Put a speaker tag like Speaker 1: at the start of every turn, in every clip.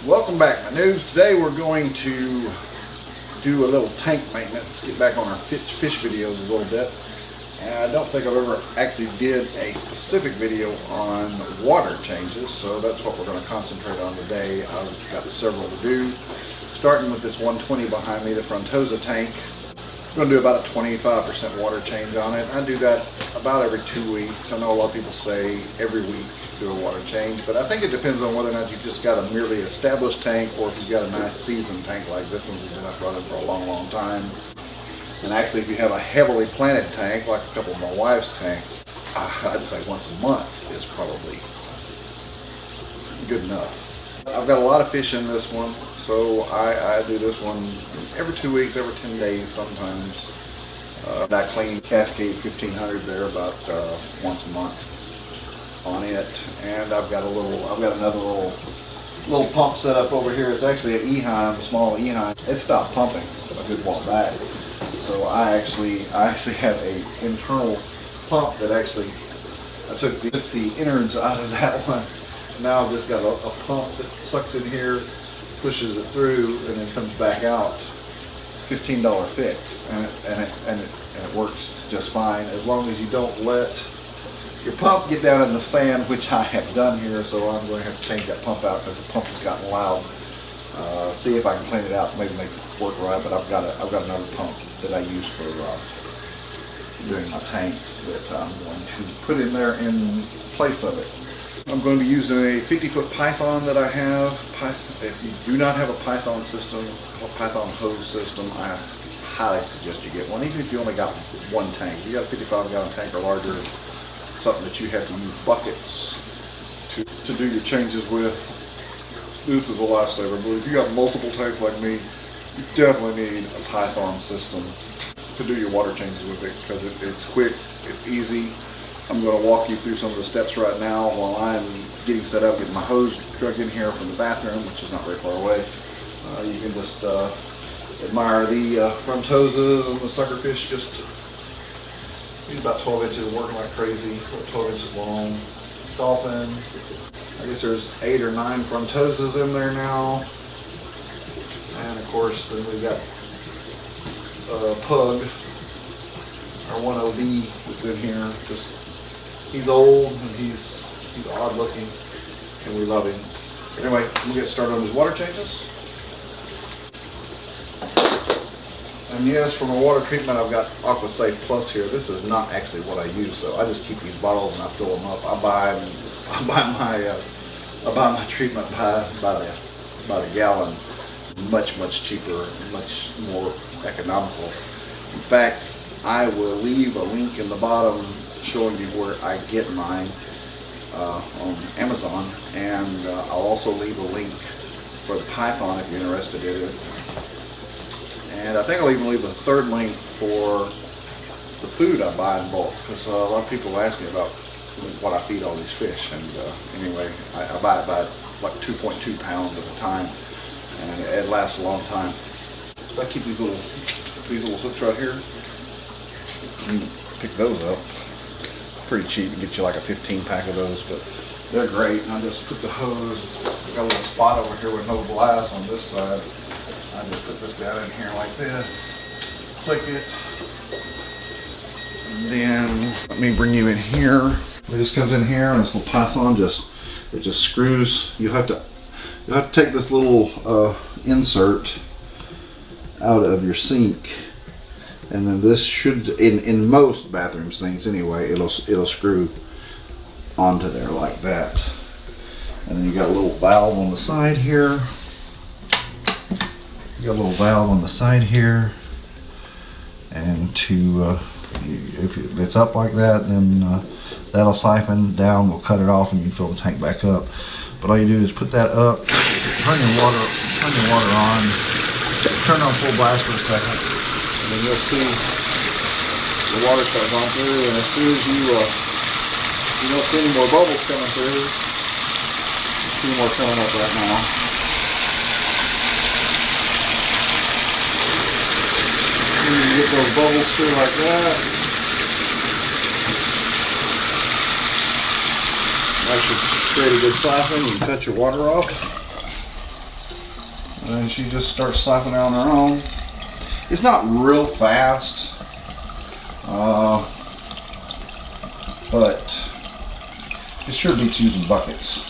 Speaker 1: Welcome back, my noobs. Today we're going to do a little tank maintenance, get back on our fish videos a little bit. And I don't think I've ever actually did a specific video on water changes, so that's what we're going to concentrate on today. I've got several to do, starting with this 120 behind me, the Frontosa tank. I'm going to do about a 25% water change on it. I do that about every 2 weeks. I know a lot of people say every week do a water change, but I think it depends on whether or not you've just got a merely established tank or if you've got a nice seasoned tank like this one that's been running for a long time. And actually, if you have a heavily planted tank, like a couple of my wife's tanks, I'd say once a month is probably good enough. I've got a lot of fish in this one, so I do this one every 2 weeks, every 10 days sometimes. I clean Cascade 1500 there about once a month on it, and I've got another little pump set up over here. It's actually an E-Heim, a small E-Heim. It stopped pumping a good while back, so I actually have a internal pump that I took the innards out of that one. Now I've just got a pump that sucks in here, pushes it through, and then comes back out. $15 fix, and it works just fine as long as you don't let your pump get down in the sand, which I have done here. So I'm going to have to change that pump out because the pump has gotten loud. See if I can clean it out, maybe make it work right. But I've got another pump that I use for doing my tanks that I'm going to put in there in place of it. I'm going to be using a 50-foot Python that I have. If you do not have a Python system, a Python hose system, I highly suggest you get one, even if you only got one tank. If you got a 55-gallon tank or larger, something that you have to use buckets to do your changes with, this is a lifesaver. But if you got multiple tanks like me, you definitely need a Python system to do your water changes with it, because it's quick, it's easy. I'm going to walk you through some of the steps right now while I'm getting set up, getting my hose drug in here from the bathroom, which is not very far away. You can just admire the Frontosas and the suckerfish. He's about 12 inches, working like crazy, 12 inches long. Dolphin. I guess there's 8 or 9 Frontosas in there now. And of course, then we've got Pug, our 1OD that's in here. He's old and he's odd looking, and we love him. Anyway, we'll get started on these water changes. And yes, for my water treatment, I've got AquaSafe Plus here. This is not actually what I use, so I just keep these bottles and I fill them up. I buy my treatment by the gallon, much cheaper, much more economical. In fact, I will leave a link in the bottom showing you where I get mine on Amazon, and I'll also leave a link for the Python if you're interested in it. And I think I'll even leave a third link for the food I buy in bulk, because a lot of people ask me about what I feed all these fish. And anyway, I buy it by like 2.2 pounds at a time, and it lasts a long time. So I keep these little hooks right here. You can pick those up. Pretty cheap. You get you like a 15 pack of those, but they're great. And I just put the hose. I've got a little spot over here with no glass on this side. I just put this down in here like this, click it, and then let me bring you in here. It just comes in here, and this little Python just screws. You have to take this little insert out of your sink, and then this should, in most bathroom sinks anyway, it'll screw onto there like that. And then you got a little valve on the side here. You got a little valve on the side here, and if it's up like that, then that'll siphon down. We'll cut it off, and you fill the tank back up. But all you do is put that up, turn your water on, turn on full blast for a second, and then you'll see the water start going through. And as soon as you don't see any more bubbles coming through, a few more coming up right now. You get those bubbles through like that. That should create a good siphon. You can cut your water off. And then she just starts siphoning on her own. It's not real fast, but it sure beats using buckets.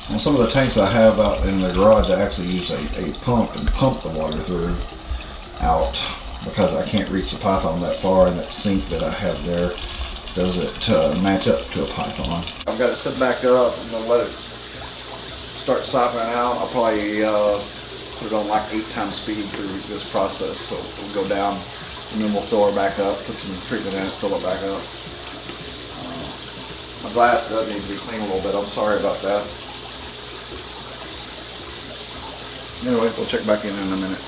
Speaker 1: On some of the tanks I have out in the garage, I actually use a pump and pump the water through out because I can't reach the python that far, and that sink that I have there doesn't match up to a python. I've got it set back up. I'm gonna let it start siphoning out. I'll probably put it on like 8 times speed through this process, so it'll go down, and then we'll fill her back up, put some treatment in it, fill it back up. My glass does need to be cleaned a little bit. I'm sorry about that. Anyway, we'll check back in a minute.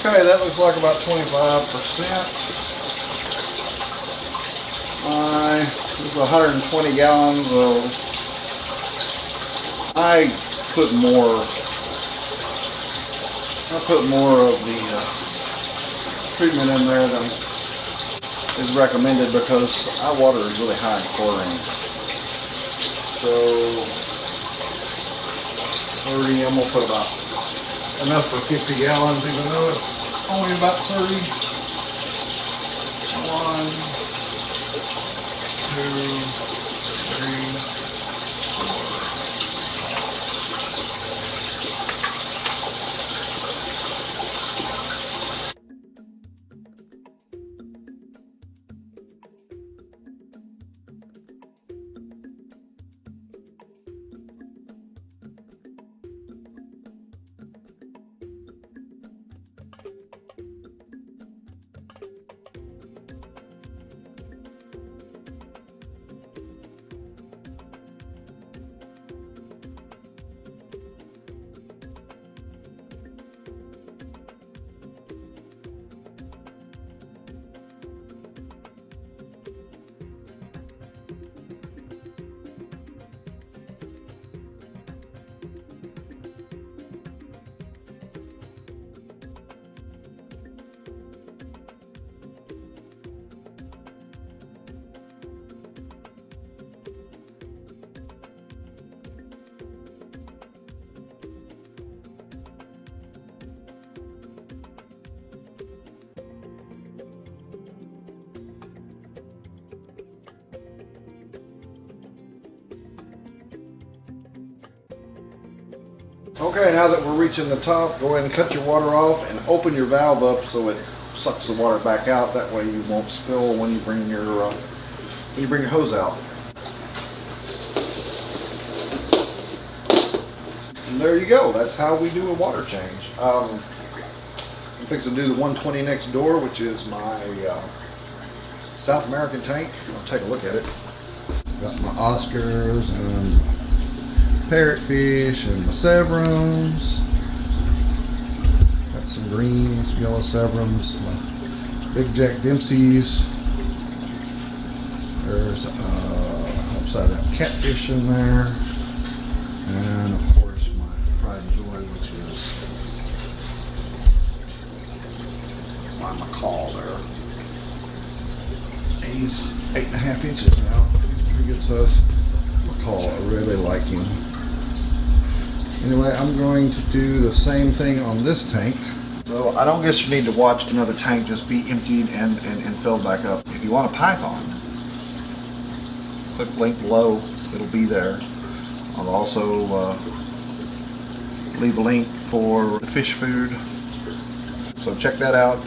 Speaker 1: Okay, that looks like about 25%. This is 120 gallons of, I put more of the treatment in there than is recommended because our water is really high in chlorine. So 30, I'm gonna put about enough for 50 gallons, even though it's only about 30. 1, 2, 3, 4. Okay, now that we're reaching the top, go ahead and cut your water off and open your valve up so it sucks the water back out. That way you won't spill when you bring your hose out. And there you go. That's how we do a water change. I'm fixing to do the 120 next door, which is my South American tank. If you want to take a look at it, got my Oscars and parrotfish and the Severums. Got some greens, yellow Severums, big Jack Dempsey's. There's upside down catfish in there, and of course my pride and joy, which is my macaw there. He's 8.5 inches now. He's a pretty good size macaw. I really like him. Anyway, I'm going to do the same thing on this tank. So I don't guess you need to watch another tank just be emptied and filled back up. If you want a python, click the link below. It'll be there. I'll also leave a link for the fish food. So check that out.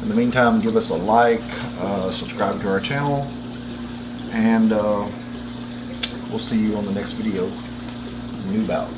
Speaker 1: In the meantime, give us a like, subscribe to our channel, and we'll see you on the next video. New bout.